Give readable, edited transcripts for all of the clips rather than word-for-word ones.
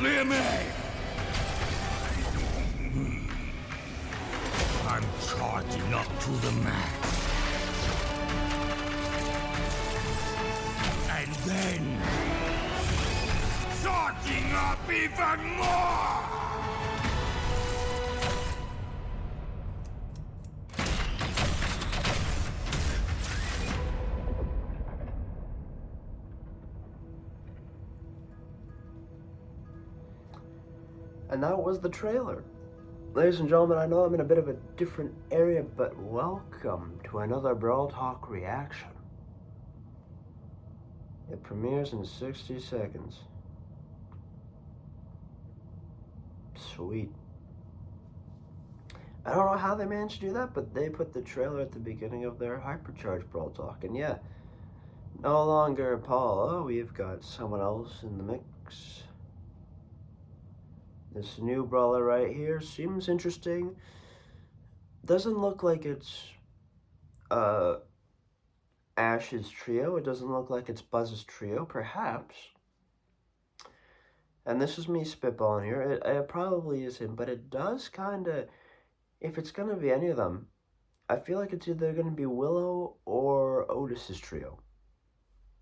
Leave me! I'm charging up to the max. And then... charging up even more! And that was the trailer. Ladies and gentlemen, I know I'm in a bit of a different area, but welcome to another Brawl Talk reaction. It premieres in 60 seconds. Sweet. I don't know how they managed to do that, but they put the trailer at the beginning of their Hypercharge Brawl Talk. And yeah, no longer Paul. We've got someone else in the mix. This new brawler right here seems interesting. Doesn't look like it's Ash's trio. It doesn't look like it's Buzz's trio, perhaps. And this is me spitballing here. It probably is him, but it does kind of, if it's going to be any of them, I feel like it's either going to be Willow or Otis's trio.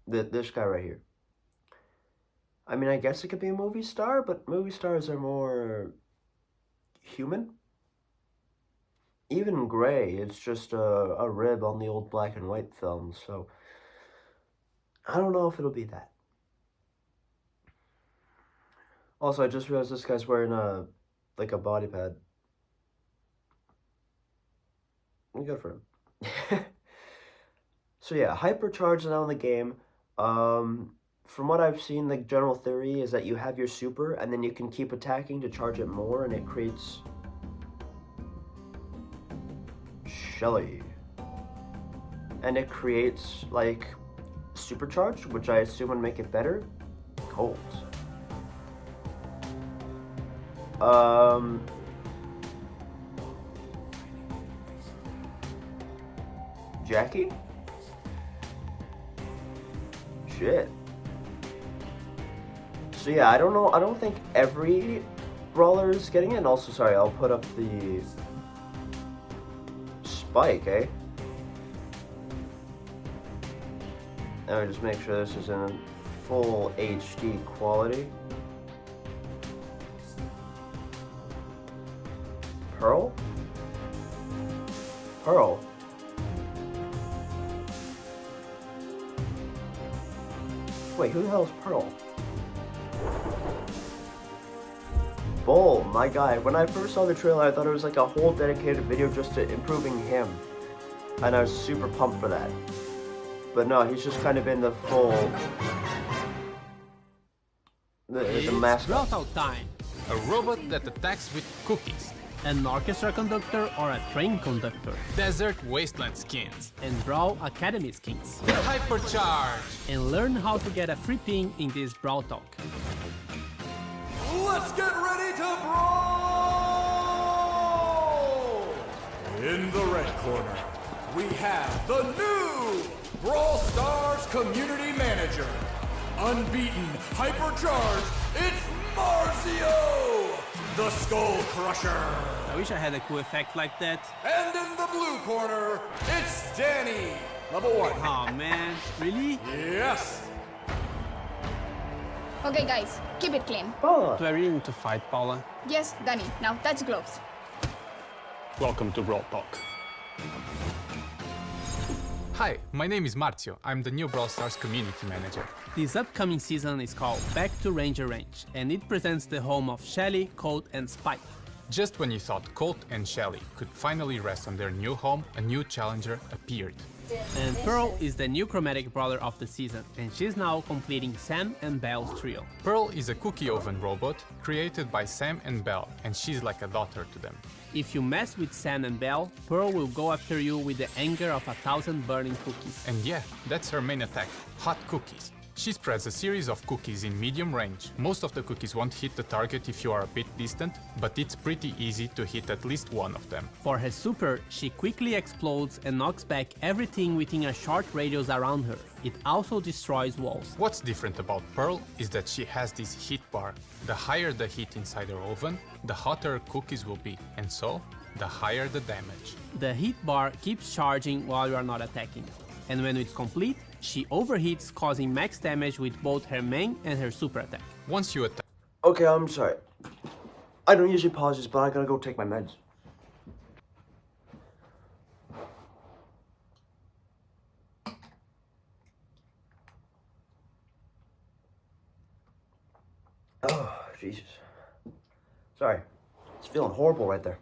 This guy right here. I mean, I guess it could be a movie star, but movie stars are more human. Even Gray, it's just a rib on the old black and white film, so I don't know if it'll be that. Also, I just realized this guy's wearing like a body pad. Good for him. So yeah, Hypercharge is now in the game. From what I've seen, the general theory is that you have your super, and then you can keep attacking to charge it more, and it creates... Shelly. And it creates, like, supercharge, which I assume would make it better. Colt. Jackie? Shit. So yeah, I don't know, I don't think every brawler is getting it. And also, sorry, I'll put up the Spike, eh? Let me just make sure this is in full HD quality. Pearl? Pearl. Wait, who the hell is Pearl? Bull, my guy. When I first saw the trailer, I thought it was like a whole dedicated video just to improving him. And I was super pumped for that. But no, he's just kind of in the full... The mascot. Brawl time. A robot that attacks with cookies. An orchestra conductor or a train conductor. Desert wasteland skins. And Brawl Academy skins. Hypercharge. And learn how to get a free pin in this Brawl Talk. Let's get ready to brawl! In the red corner, we have the new Brawl Stars Community Manager. Unbeaten, Hypercharge, it's Marzio, the Skull Crusher. I wish I had a cool effect like that. And in the blue corner, it's Danny, level 1. Oh man, really? Yes! Okay guys, keep it clean. Paula. Do I really need to fight Paula? Yes, Danny, now touch gloves. Welcome to Brawl Talk. Hi, my name is Marzio. I'm the new Brawl Stars Community Manager. This upcoming season is called Back to Ranger Range, and it presents the home of Shelly, Colt, and Spike. Just when you thought Colt and Shelly could finally rest on their new home, a new challenger appeared. And Pearl is the new chromatic brawler of the season, and she's now completing Sam and Belle's trio. Pearl is a cookie oven robot created by Sam and Belle, and she's like a daughter to them. If you mess with Sam and Belle, Pearl will go after you with the anger of 1,000 burning cookies. And yeah, that's her main attack, hot cookies. She spreads a series of cookies in medium range. Most of the cookies won't hit the target if you are a bit distant, but it's pretty easy to hit at least one of them. For her super, she quickly explodes and knocks back everything within a short radius around her. It also destroys walls. What's different about Pearl is that she has this heat bar. The higher the heat inside her oven, the hotter her cookies will be, and so, the higher the damage. The heat bar keeps charging while you are not attacking. And when it's complete, she overheats, causing max damage with both her main and her super attack. Once you attack... Okay, I'm sorry. I don't usually pause this, but I gotta go take my meds. Oh, Jesus. Sorry. It's feeling horrible right there.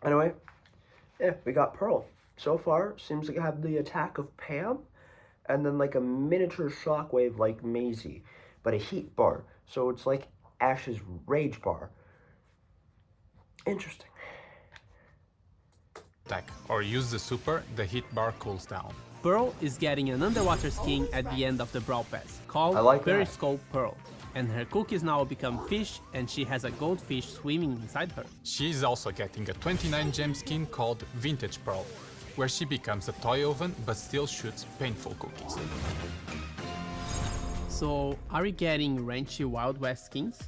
Anyway, yeah, we got Pearl. So far, seems like I have the attack of Pam, and then like a miniature shockwave like Maisie, but a heat bar. So it's like Ash's rage bar. Interesting. attack or use the super, the hit bar cools down. Pearl is getting an underwater skin at the end of the Brawl Pass, called Periscope Pearl. And her cookies now become fish, and she has a goldfish swimming inside her. She is also getting a 29 gem skin called Vintage Pearl, where she becomes a toy oven but still shoots painful cookies. So, are we getting ranchy Wild West skins?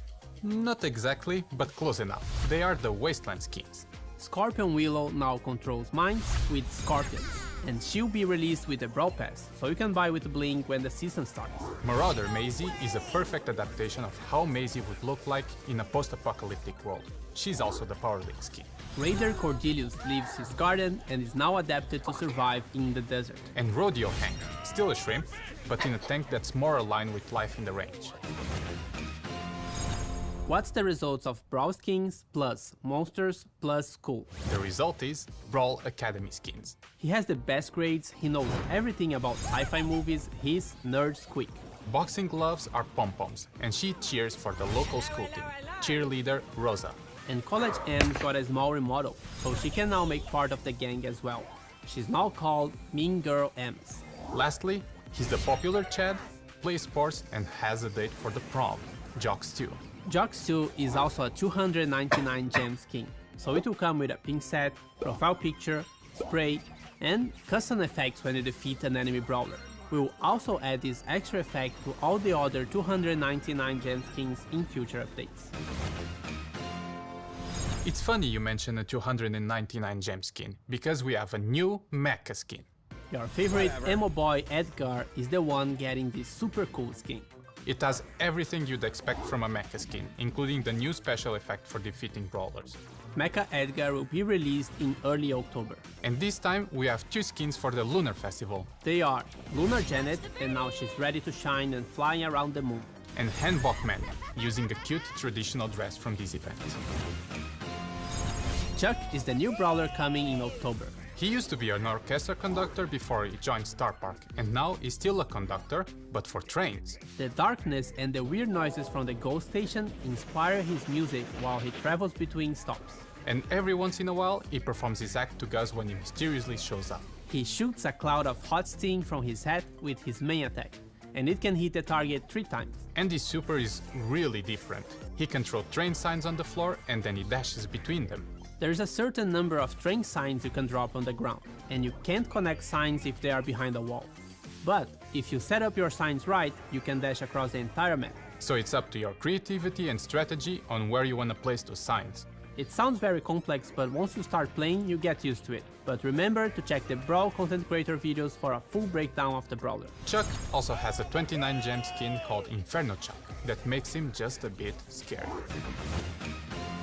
Not exactly, but close enough. They are the Wasteland skins. Scorpion Willow now controls mines with scorpions, and she'll be released with the Brawl Pass, so you can buy with Blink when the season starts. Marauder Maisie is a perfect adaptation of how Maisie would look like in a post-apocalyptic world. She's also the Power Link skin. Raider Cordelius leaves his garden and is now adapted to survive in the desert. And Rodeo Hank, still a shrimp, but in a tank that's more aligned with life in the range. What's the results of Brawl skins plus monsters plus school? The result is Brawl Academy skins. He has the best grades, he knows everything about sci-fi movies, he's nerd squeak. Boxing gloves are pom-poms, and she cheers for the local school team, cheerleader Rosa. And College M's got a small remodel, so she can now make part of the gang as well. She's now called Mean Girl M's. Lastly, he's the popular Chad, plays sports and has a date for the prom, Jocks 2. Jocks 2 is also a 299 gem skin, so it will come with a pin set, profile picture, spray, and custom effects when you defeat an enemy brawler. We will also add this extra effect to all the other 299 gem skins in future updates. It's funny you mention a 299 gem skin, because we have a new mecha skin. Your favorite emo boy Edgar is the one getting this super cool skin. It has everything you'd expect from a mecha skin, including the new special effect for defeating brawlers. Mecha Edgar will be released in early October. And this time we have two skins for the Lunar Festival. They are Lunar Janet, and now she's ready to shine and flying around the moon. And Hanbok Man, using a cute traditional dress from this event. Chuck is the new brawler coming in October. He used to be an orchestra conductor before he joined Star Park, and now he's still a conductor, but for trains. The darkness and the weird noises from the ghost station inspire his music while he travels between stops. And every once in a while, he performs his act to Gus when he mysteriously shows up. He shoots a cloud of hot steam from his head with his main attack, and it can hit the target 3 times. And his super is really different. He can throw train signs on the floor and then he dashes between them. There's a certain number of train signs you can drop on the ground, and you can't connect signs if they are behind a wall. But if you set up your signs right, you can dash across the entire map. So it's up to your creativity and strategy on where you want to place those signs. It sounds very complex, but once you start playing, you get used to it. But remember to check the Brawl content creator videos for a full breakdown of the brawler. Chuck also has a 29 gem skin called Inferno Chuck that makes him just a bit scary.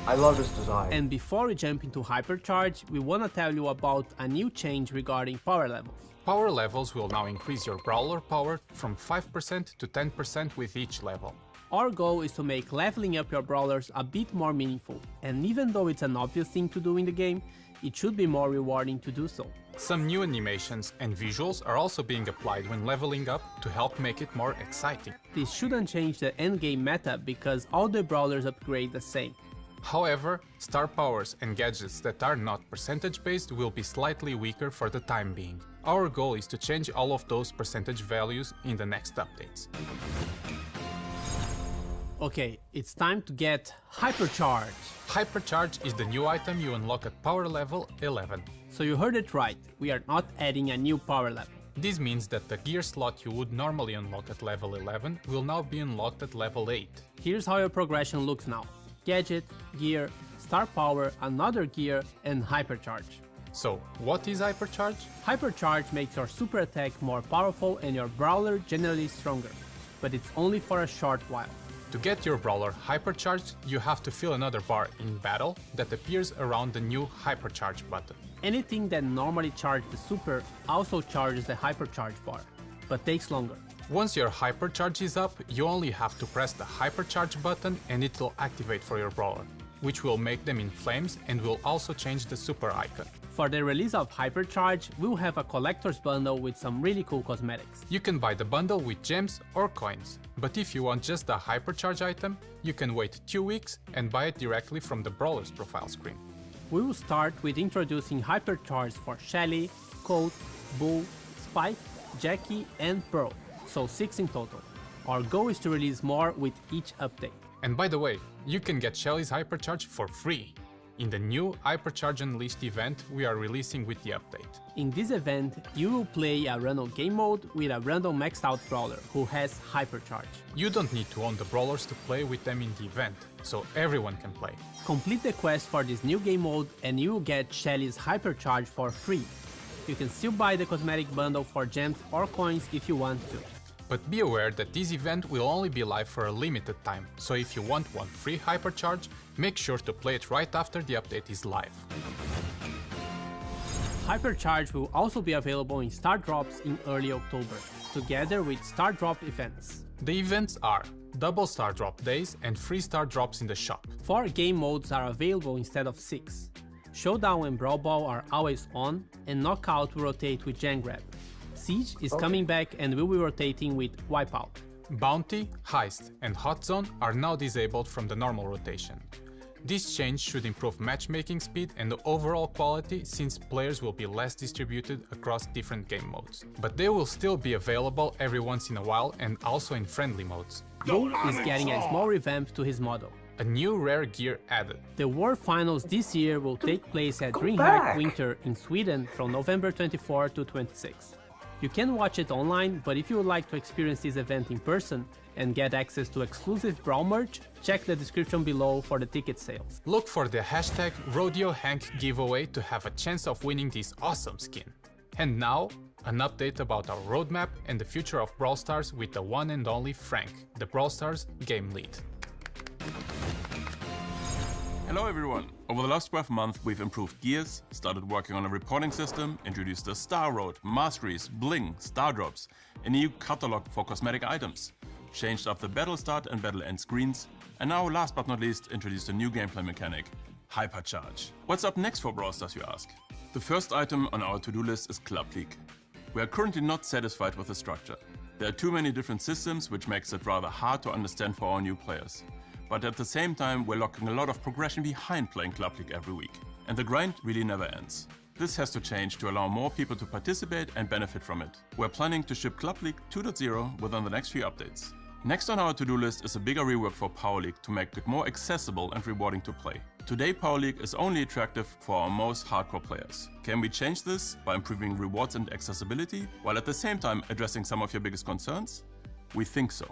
I love this design. And before we jump into Hypercharge, we want to tell you about a new change regarding power levels. Power levels will now increase your brawler power from 5% to 10% with each level. Our goal is to make leveling up your brawlers a bit more meaningful, and even though it's an obvious thing to do in the game, it should be more rewarding to do so. Some new animations and visuals are also being applied when leveling up to help make it more exciting. This shouldn't change the endgame meta because all the brawlers upgrade the same. However, star powers and gadgets that are not percentage based will be slightly weaker for the time being. Our goal is to change all of those percentage values in the next updates. Okay, it's time to get Hypercharge. Hypercharge is the new item you unlock at power level 11. So you heard it right, we are not adding a new power level. This means that the gear slot you would normally unlock at level 11 will now be unlocked at level 8. Here's how your progression looks now. Gadget, gear, star power, another gear, and Hypercharge. So, what is Hypercharge? Hypercharge makes your super attack more powerful and your brawler generally stronger, but it's only for a short while. To get your brawler hypercharged, you have to fill another bar in battle that appears around the new Hypercharge button. Anything that normally charges the super also charges the Hypercharge bar, but takes longer. Once your Hypercharge is up, you only have to press the Hypercharge button and it will activate for your brawler, which will make them in flames and will also change the super icon. For the release of Hypercharge, we'll have a collector's bundle with some really cool cosmetics. You can buy the bundle with gems or coins, but if you want just the Hypercharge item, you can wait 2 weeks and buy it directly from the brawler's profile screen. We will start with introducing Hypercharge for Shelly, Colt, Bull, Spike, Jackie, and Pearl, so 6 in total. Our goal is to release more with each update. And by the way, you can get Shelly's Hypercharge for free in the new Hypercharge Unleashed event we are releasing with the update. In this event, you will play a random game mode with a random maxed out brawler who has Hypercharge. You don't need to own the brawlers to play with them in the event, so everyone can play. Complete the quest for this new game mode and you will get Shelly's Hypercharge for free. You can still buy the cosmetic bundle for gems or coins if you want to. But be aware that this event will only be live for a limited time, so if you want one free Hypercharge, make sure to play it right after the update is live. Hypercharge will also be available in Star Drops in early October, together with Star Drop events. The events are double Star Drop days and free Star Drops in the shop. 4 game modes are available instead of 6. Showdown and Brawl Ball are always on, and Knockout will rotate with Gen Grab. Siege is coming back and will be rotating with Wipeout. Bounty, Heist, and Hot Zone are now disabled from the normal rotation. This change should improve matchmaking speed and the overall quality since players will be less distributed across different game modes. But they will still be available every once in a while and also in friendly modes. Bull is getting a small revamp to his model. A new rare gear added. The World Finals this year will take place at DreamHack back. Winter in Sweden from November 24 to 26. You can watch it online, but if you would like to experience this event in person and get access to exclusive Brawl merch, check the description below for the ticket sales. Look for the hashtag RodeoHank giveaway to have a chance of winning this awesome skin. And now, an update about our roadmap and the future of Brawl Stars with the one and only Frank, the Brawl Stars game lead. Hello everyone! Over the last 12 months we've improved gears, started working on a reporting system, introduced a Star Road, Masteries, Bling, Star Drops, a new catalog for cosmetic items, changed up the battle start and battle end screens, and now last but not least introduced a new gameplay mechanic, Hypercharge. What's up next for Brawl Stars, you ask? The first item on our to-do list is Club League. We are currently not satisfied with the structure. There are too many different systems which makes it rather hard to understand for our new players. But at the same time, we're locking a lot of progression behind playing Club League every week. And the grind really never ends. This has to change to allow more people to participate and benefit from it. We're planning to ship Club League 2.0 within the next few updates. Next on our to-do list is a bigger rework for Power League to make it more accessible and rewarding to play. Today Power League is only attractive for our most hardcore players. Can we change this by improving rewards and accessibility, while at the same time addressing some of your biggest concerns? We think so.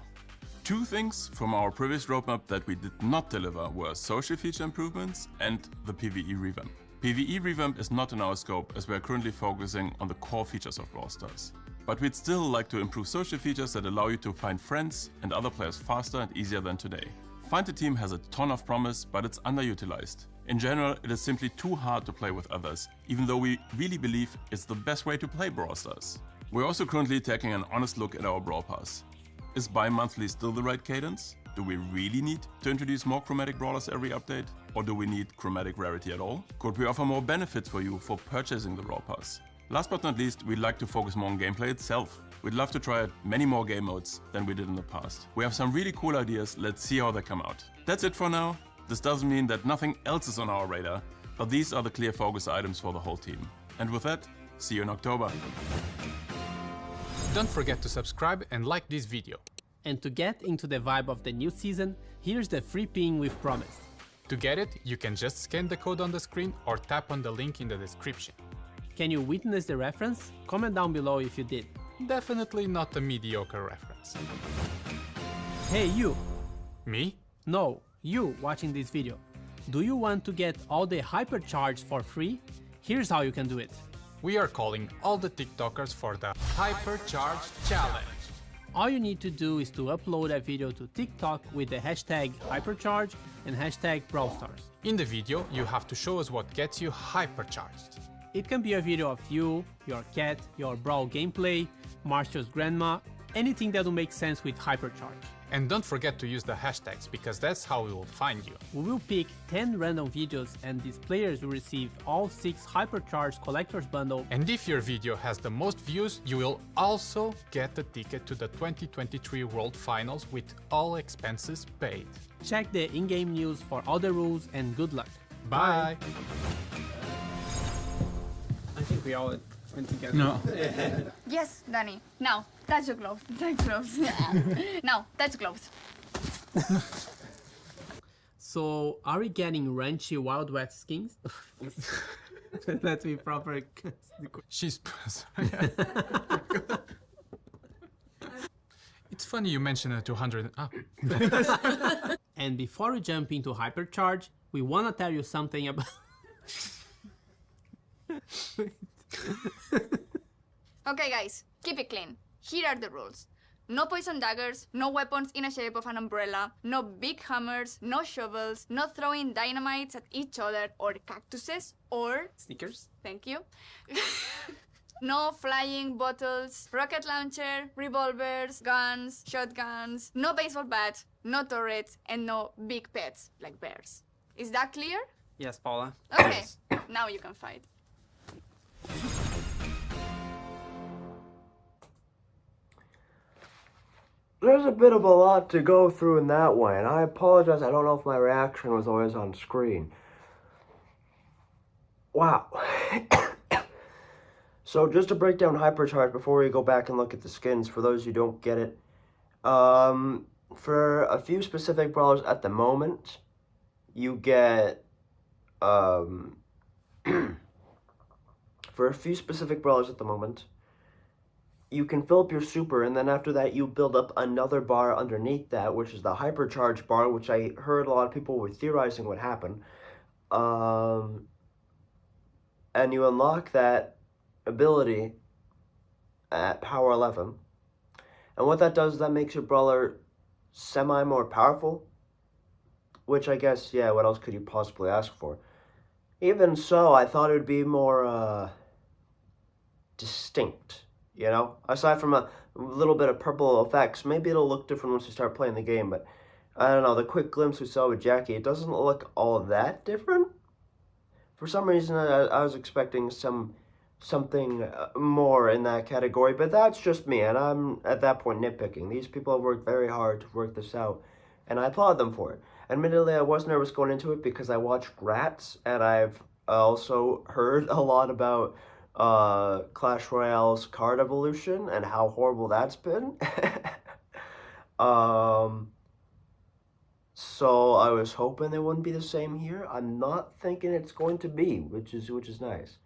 2 things from our previous roadmap that we did not deliver were social feature improvements and the PvE revamp. PvE revamp is not in our scope as we are currently focusing on the core features of Brawl Stars. But we'd still like to improve social features that allow you to find friends and other players faster and easier than today. Find a Team has a ton of promise, but it's underutilized. In general, it is simply too hard to play with others, even though we really believe it's the best way to play Brawl Stars. We're also currently taking an honest look at our Brawl Pass. Is bi-monthly still the right cadence? Do we really need to introduce more chromatic brawlers every update? Or do we need chromatic rarity at all? Could we offer more benefits for you for purchasing the Brawl Pass? Last but not least, we'd like to focus more on gameplay itself. We'd love to try out many more game modes than we did in the past. We have some really cool ideas, let's see how they come out. That's it for now. This doesn't mean that nothing else is on our radar, but these are the clear focus items for the whole team. And with that, see you in October. Don't forget to subscribe and like this video. And to get into the vibe of the new season, here's the free pin we've promised. To get it, you can just scan the code on the screen or tap on the link in the description. Can you witness the reference? Comment down below if you did. Definitely not a mediocre reference. Hey you! Me? No, you watching this video. Do you want to get all the Hypercharge for free? Here's how you can do it. We are calling all the TikTokers for the Hypercharge Challenge. All you need to do is to upload a video to TikTok with the hashtag Hypercharge and hashtag Brawl Stars. In the video, you have to show us what gets you hypercharged. It can be a video of you, your cat, your Brawl gameplay, Marcia's grandma, anything that will make sense with Hypercharge. And don't forget to use the hashtags, because that's how we will find you. We will pick 10 random videos and these players will receive all 6 Hypercharge collector's bundle. And if your video has the most views, you will also get a ticket to the 2023 World Finals with all expenses paid. Check the in-game news for all the rules and good luck. Bye! I think we all went together. No. Yes, Danny. Now, touch the gloves. Touch gloves. Now, touch gloves. So, are we getting Ranchy Wild West skins? Let's be proper. She's... It's funny you mentioned a 200... And before we jump into Hypercharge, we want to tell you something about... Okay, guys, keep it clean. Here are the rules. No poison daggers, no weapons in the shape of an umbrella, no big hammers, no shovels, no throwing dynamites at each other or cactuses or... Sneakers? Thank you. No flying bottles, rocket launcher, revolvers, guns, shotguns, no baseball bats, no turrets, and no big pets like bears. Is that clear? Yes, Paula. Okay, now you can fight. There's a bit of a lot to go through in that one, and I apologize, I don't know if my reaction was always on screen. Wow. So just to break down Hypercharge before we go back and look at the skins, for those who don't get it. For a few specific brawlers at the moment, you get, for a few specific brawlers at the moment, you can fill up your super, and then after that you build up another bar underneath that, which is the Hypercharge bar, which I heard a lot of people were theorizing would happen. And you unlock that ability at power 11. And what that does, that makes your brawler semi-more powerful, which I guess, yeah, what else could you possibly ask for? Even so, I thought it would be more, distinct. You know, aside from a little bit of purple effects, maybe it'll look different once you start playing the game, but I don't know, the quick glimpse we saw with Jackie, it doesn't look all that different. For some reason, I was expecting something more in that category, but that's just me, and I'm at that point nitpicking. These people have worked very hard to work this out, and I applaud them for it. Admittedly, I was nervous going into it because I watched Rats, and I've also heard a lot about Clash Royale's card evolution and how horrible that's been. So I was hoping it wouldn't be the same here. I'm not thinking it's going to be, which is nice.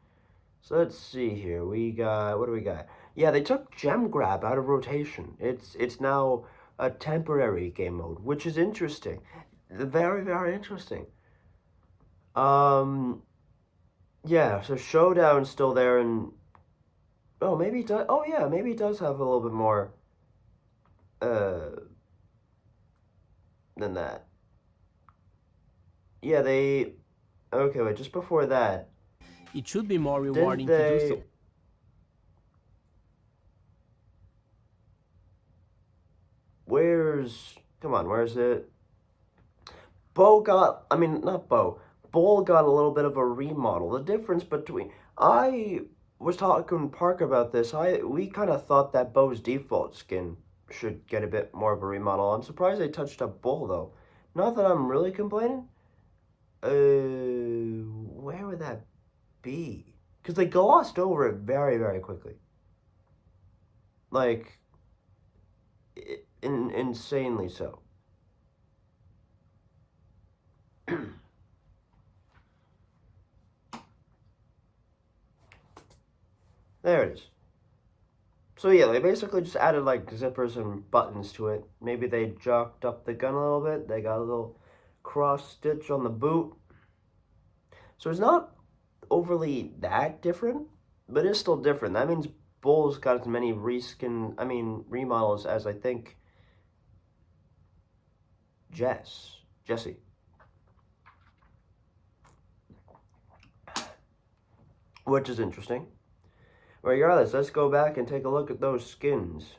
So let's see here. We got, what do we got? Yeah, they took Gem Grab out of rotation. It's now a temporary game mode, which is interesting. Very, very interesting. Yeah, so Showdown's still there, and oh, maybe it does. Oh yeah, maybe it does have a little bit more than that. Yeah, they... Okay, wait, just before that... It should be more rewarding to do so. Where's... Come on, where's it? Bo got... I mean, not Bo. Bull got a little bit of a remodel. The difference between... I was talking to Park about this. We kind of thought that Bo's default skin should get a bit more of a remodel. I'm surprised they touched up Bull, though. Not that I'm really complaining. Where would that be? Because they glossed over it very, very quickly. Like, insanely so. There it is. So yeah, they basically just added like zippers and buttons to it. Maybe they jocked up the gun a little bit. They got a little cross stitch on the boot. So it's not overly that different, but it's still different. That means Bull's got as many remodels as I think Jesse. Which is interesting. Regardless, let's go back and take a look at those skins.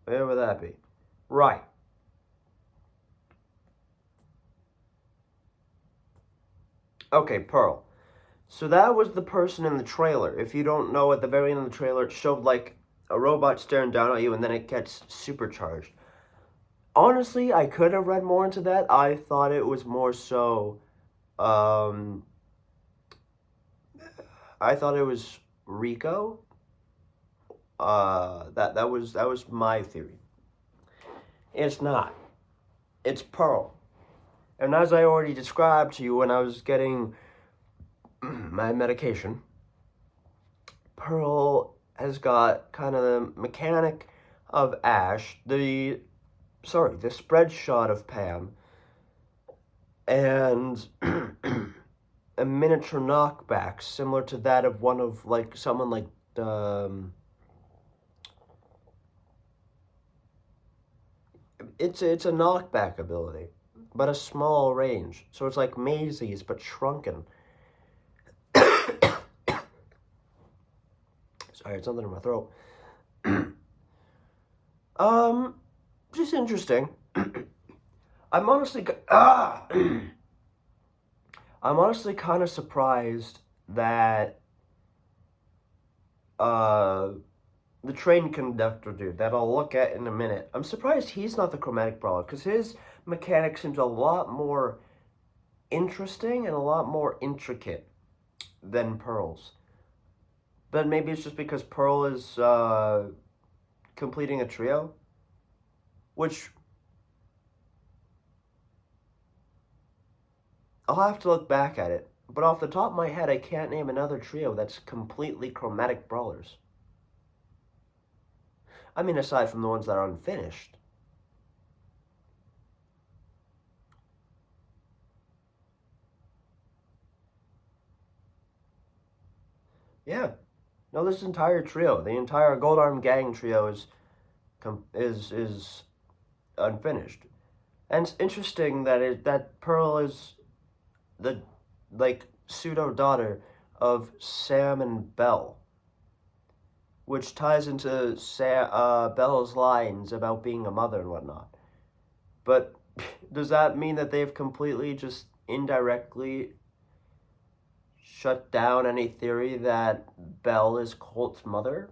Where would that be? Right. Okay, Pearl. So that was the person in the trailer. If you don't know, at the very end of the trailer, it showed like a robot staring down at you and then it gets supercharged. Honestly, I could have read more into that. I thought it was more so, I thought it was Rico. That was my theory. It's not. It's Pearl. And as I already described to you when I was getting my medication, Pearl has got kind of the mechanic of Ash, the spread shot of Pam, and a miniature knockback similar to that of one of like someone like it's a knockback ability, but a small range. So it's like Maisie's but shrunken. Sorry, it's something in my throat. Just interesting. I'm honestly kind of surprised that the train conductor dude that I'll look at in a minute, I'm surprised he's not the chromatic brawler, because his mechanic seems a lot more interesting and a lot more intricate than Pearl's. But maybe it's just because Pearl is completing a trio, which I'll have to look back at it. But off the top of my head, I can't name another trio that's completely chromatic brawlers. I mean, aside from the ones that are unfinished. Yeah. No, this entire trio, the entire Gold Arm Gang trio is unfinished. And it's interesting that Pearl is the pseudo daughter of Sam and Belle, which ties into Belle's lines about being a mother and whatnot. But does that mean that they've completely just indirectly shut down any theory that Belle is Colt's mother?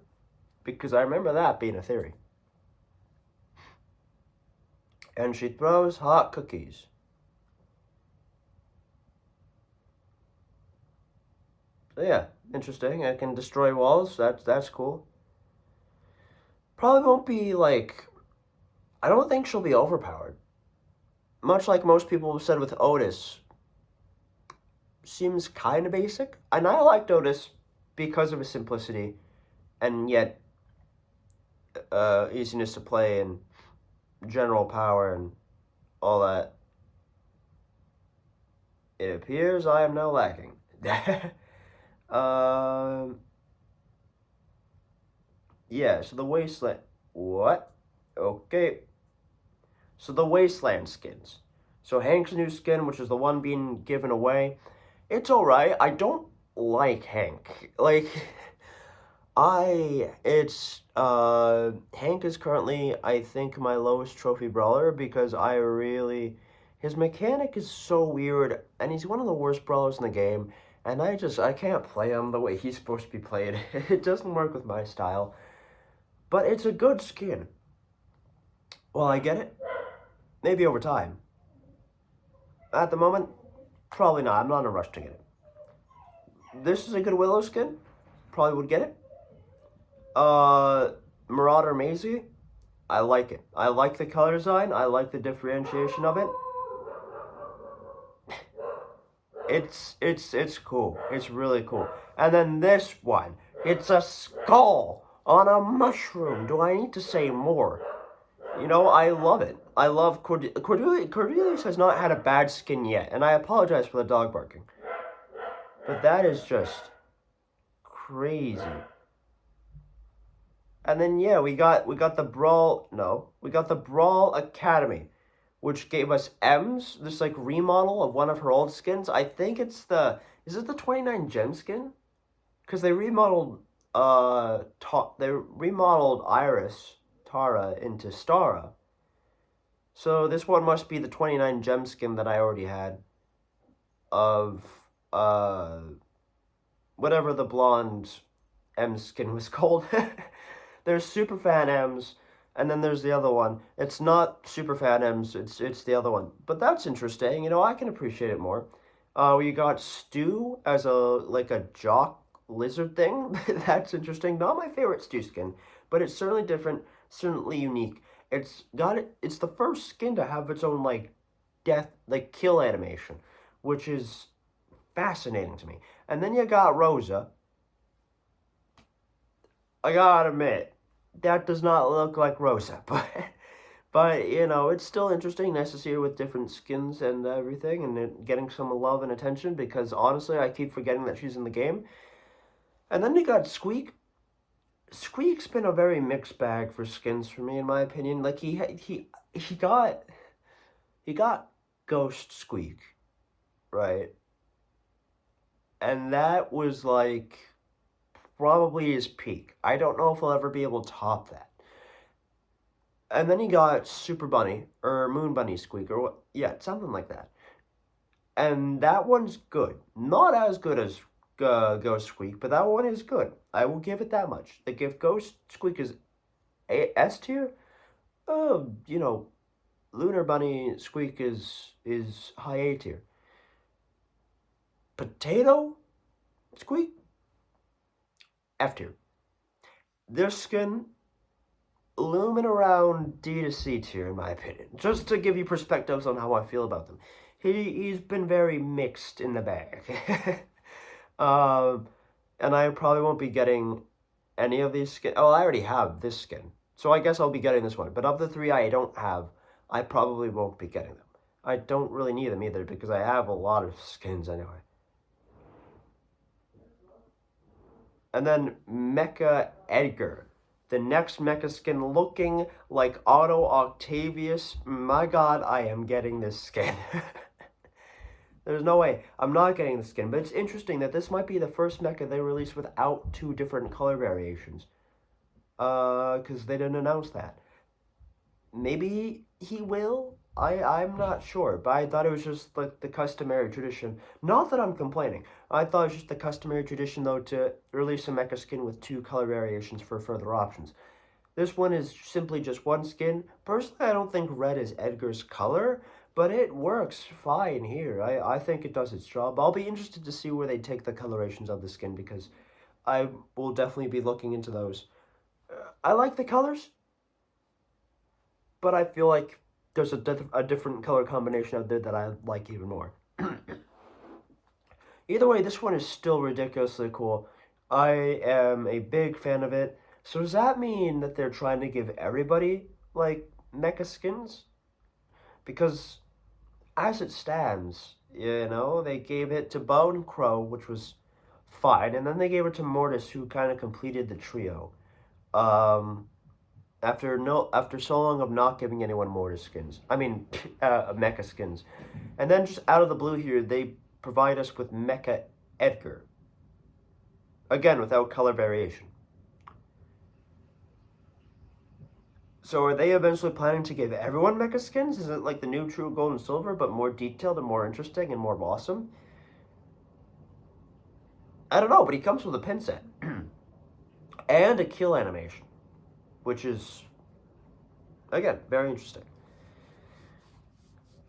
Because I remember that being a theory. And she throws hot cookies. So yeah, interesting. I can destroy walls. That's cool. Probably won't be like, I don't think she'll be overpowered. Much like most people have said with Otis. Seems kind of basic. And I liked Otis because of his simplicity and yet easiness to play and general power and all that. It appears I am now lacking. Yeah, so the Wasteland... What? Okay. So the Wasteland skins. So Hank's new skin, which is the one being given away, it's alright. I don't like Hank. Like, Hank is currently, I think, my lowest trophy brawler because his mechanic is so weird, and he's one of the worst brawlers in the game, and I can't play him the way he's supposed to be played. It doesn't work with my style, but it's a good skin. Well, I get it. Maybe over time. At the moment, probably not. I'm not in a rush to get it. This is a good Willow skin. Probably would get it. Marauder Maisie. I like it. I like the color design. I like the differentiation of it. It's cool. It's really cool. And then this one. It's a skull on a mushroom. Do I need to say more? You know, I love it. I love Cordelius has not had a bad skin yet, and I apologize for the dog barking. But that is just crazy. And then yeah, we got the Brawl Academy, which gave us M's, this like remodel of one of her old skins. I think it's is it the 29 gem skin? Because they remodeled Iris Tara into Stara. So this one must be the 29 gem skin that I already had of whatever the blonde M skin was called. There's Superfan M's, and then there's the other one. It's not Superfan M's, it's the other one. But that's interesting, you know, I can appreciate it more. We got Stu as a jock lizard thing. That's interesting. Not my favorite Stu skin, but it's certainly different, certainly unique. It's the first skin to have its own kill animation, which is fascinating to me. And then you got Rosa. I gotta admit, that does not look like Rosa, but you know, it's still interesting, nice to see her with different skins and everything, and getting some love and attention, because honestly, I keep forgetting that she's in the game. And then you got Squeak. Squeak's been a very mixed bag for skins for me, in my opinion. Like he got Ghost Squeak, right? And that was like probably his peak. I don't know if he'll ever be able to top that. And then he got Super Bunny, or Moon Bunny Squeak, or what? Yeah, something like that. And that one's good. Not as good as Ghost Squeak, but that one is good. I will give it that much. Like, if Ghost Squeak is S tier, you know, Lunar Bunny Squeak is high A tier. Potato Squeak, F tier. Their skin looming around D to C tier, in my opinion. Just to give you perspectives on how I feel about them. He's been very mixed in the bag. And I probably won't be getting any of these skins. Oh, I already have this skin. So I guess I'll be getting this one. But of the three I don't have, I probably won't be getting them. I don't really need them either, because I have a lot of skins anyway. And then Mecha Edgar. The next Mecha skin looking like Otto Octavius. My god, I am getting this skin. There's no way. I'm not getting the skin. But it's interesting that this might be the first mecha they released without two different color variations. Because they didn't announce that. Maybe he will? I'm not sure. But I thought it was just like the customary tradition. Not that I'm complaining. I thought it was just the customary tradition, though, to release a mecha skin with two color variations for further options. This one is simply just one skin. Personally, I don't think red is Edgar's color, but it works fine here. I think it does its job. I'll be interested to see where they take the colorations of the skin, because I will definitely be looking into those. I like the colors, but I feel like there's a different color combination out there that I like even more. Either way, this one is still ridiculously cool. I am a big fan of it. So does that mean that they're trying to give everybody, like, mecha skins? Because as it stands, you know, they gave it to Bone Crow, which was fine, and then they gave it to Mortis, who kind of completed the trio. After so long of not giving anyone Mortis skins. I mean, mecha skins. And then just out of the blue here, they provide us with Mecha Edgar. Again, without color variation. So are they eventually planning to give everyone mecha skins? Is it like the new True Gold and Silver, but more detailed and more interesting and more awesome? I don't know, but he comes with a pin set. And a kill animation. Which is, again, very interesting.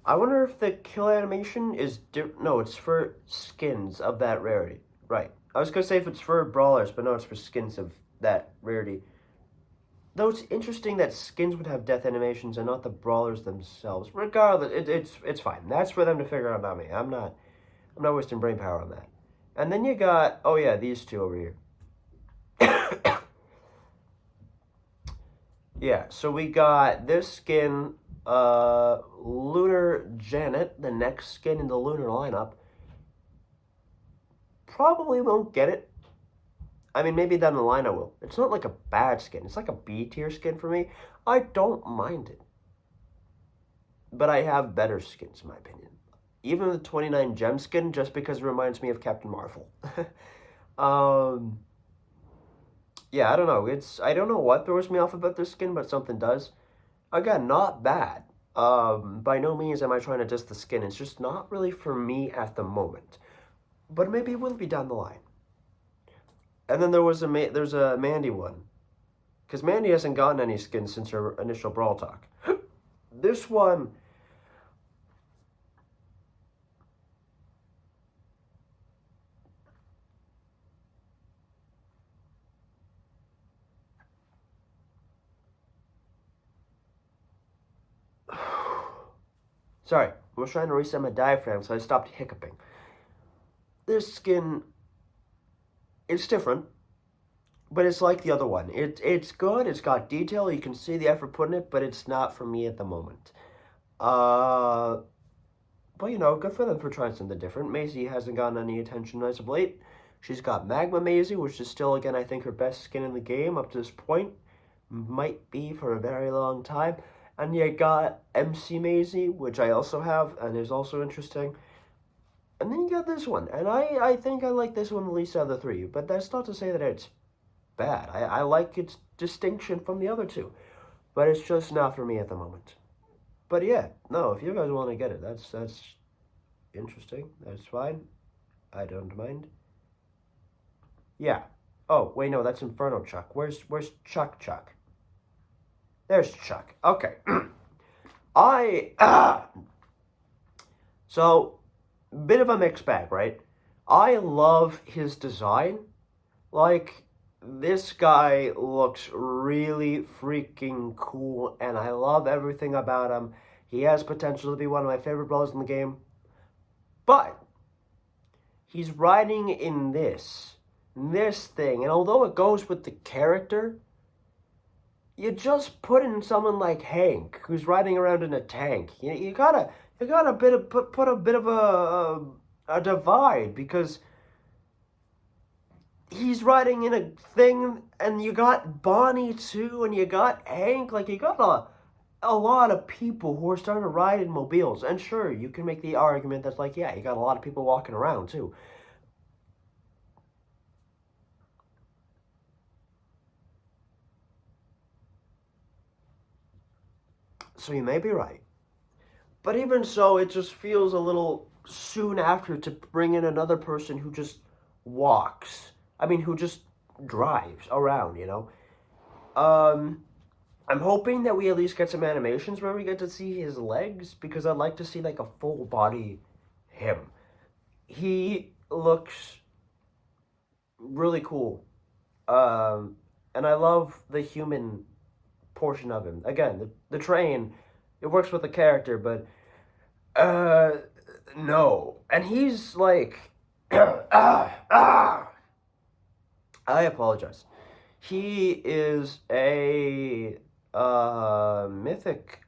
I wonder if the kill animation is no, it's for skins of that rarity. Right. I was gonna say if it's for brawlers, but no, it's for skins of that rarity. Though it's interesting that skins would have death animations and not the brawlers themselves. Regardless, it's fine. That's for them to figure out, not me. I'm not wasting brain power on that. And then you got, oh yeah, these two over here. Yeah, so we got this skin, Lunar Janet, the next skin in the Lunar lineup. Probably won't get it. I mean, maybe down the line I will. It's not like a bad skin. It's like a B tier skin for me. I don't mind it. But I have better skins, in my opinion. Even the 29 gem skin, just because it reminds me of Captain Marvel. Yeah, I don't know. I don't know what throws me off about this skin, but something does. Again, not bad. By no means am I trying to diss the skin. It's just not really for me at the moment. But maybe it will be down the line. And then there's a Mandy one. Because Mandy hasn't gotten any skins since her initial Brawl Talk. This one... Sorry, I was trying to reset my diaphragm, so I stopped hiccuping. This skin, it's different, but it's like the other one. It's good, it's got detail, you can see the effort put in it, but it's not for me at the moment. But you know, good for them for trying something different. Maisie hasn't gotten any attention as of late. She's got Magma Maisie, which is still, again, I think her best skin in the game up to this point. Might be for a very long time. And you got MC Maisie, which I also have, and is also interesting. And then you got this one, and I think I like this one the least out of the three, but that's not to say that it's bad. I like its distinction from the other two, but it's just not for me at the moment. But yeah, no, if you guys want to get it, that's interesting. That's fine. I don't mind. Yeah. Oh, wait, no, that's Inferno Chuck. Where's Chuck? There's Chuck. Okay. So, bit of a mixed bag, right? I love his design. Like, this guy looks really freaking cool, and I love everything about him. He has potential to be one of my favorite brawlers in the game. But, he's riding in this thing, and although it goes with the character... You just put in someone like Hank, who's riding around in a tank. You gotta put a bit of a divide, because he's riding in a thing, and you got Bonnie too, and you got Hank. Like, you got a lot of people who are starting to ride in mobiles. And sure, you can make the argument that's like, yeah, you got a lot of people walking around too. So you may be right. But even so, it just feels a little soon after to bring in another person who just walks. I mean, who just drives around, you know? I'm hoping that we at least get some animations where we get to see his legs, because I'd like to see, like, a full body him. He looks really cool. And I love the human portion of him. Again, the train, it works with the character, but no. And he's like I apologize. He is a mythic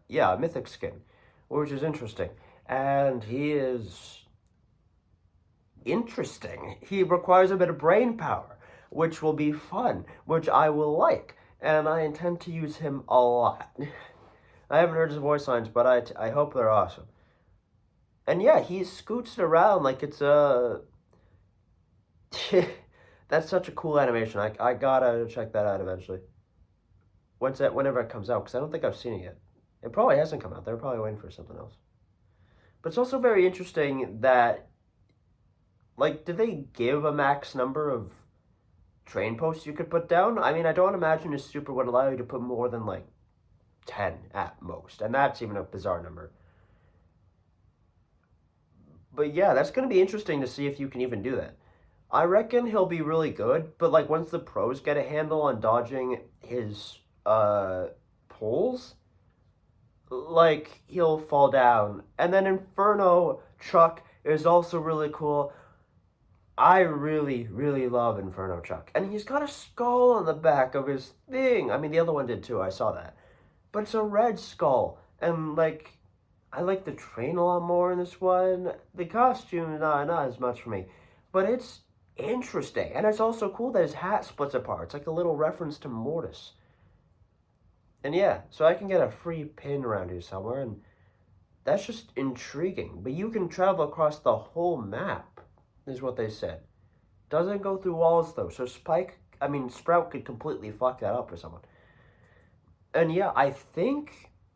mythic skin, which is interesting. And he is interesting. He requires a bit of brain power, which will be fun, which I will like. And I intend to use him a lot. I haven't heard his voice lines, but I hope they're awesome. And yeah, he scoots it around like it's a... That's such a cool animation. I gotta check that out eventually. Whenever it comes out, because I don't think I've seen it yet. It probably hasn't come out. They're probably waiting for something else. But it's also very interesting that... Like, did they give a max number of train posts you could put down? I mean, I don't imagine his super would allow you to put more than, like, 10 at most. And that's even a bizarre number. But yeah, that's going to be interesting to see if you can even do that. I reckon he'll be really good, but like once the pros get a handle on dodging his pulls, like he'll fall down. And then Inferno Chuck is also really cool. I really, really love Inferno Chuck. And he's got a skull on the back of his thing. I mean, the other one did too, I saw that. But it's a red skull. And, like, I like the train a lot more in this one. The costume, not as much for me. But it's interesting. And it's also cool that his hat splits apart. It's like a little reference to Mortis. And yeah, so I can get a free pin around here somewhere. And that's just intriguing. But you can travel across the whole map, is what they said. Doesn't go through walls though, so Sprout could completely fuck that up for someone. And yeah,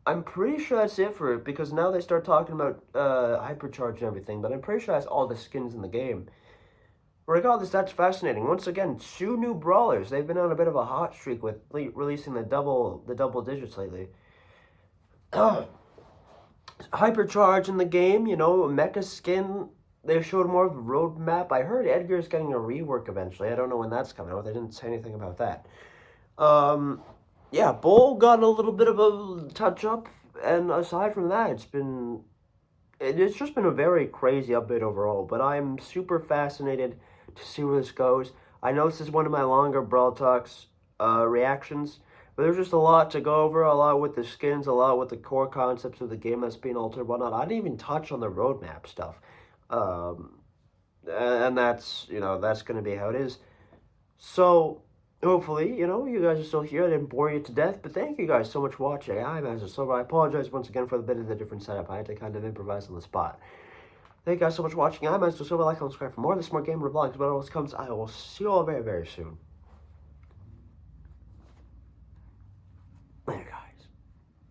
I'm pretty sure that's it for it, because now they start talking about Hypercharge and everything, but I'm pretty sure that's all the skins in the game. Regardless, that's fascinating. Once again, 2 new brawlers. They've been on a bit of a hot streak with releasing the double digits lately. Hypercharge in the game, a mecha skin. They showed more of the roadmap. I heard Edgar's getting a rework eventually. I don't know when that's coming out. They didn't say anything about that. Yeah, Bull got a little bit of a touch-up. And aside from that, it's just been a very crazy update overall. But I'm super fascinated to see where this goes. I know this is one of my longer Brawl Talks reactions. But there's just a lot to go over. A lot with the skins. A lot with the core concepts of the game that's being altered, whatnot. I didn't even touch on the roadmap stuff. And that's, that's going to be how it is. So, hopefully, you guys are still here. I didn't bore you to death, but thank you guys so much for watching. I'm Master Silver. I apologize once again for the bit of the different setup. I had to kind of improvise on the spot. Thank you guys so much for watching. I'm Master Silver. Like and subscribe for more of this, more gamer vlogs. But else comes, I will see you all very, very soon.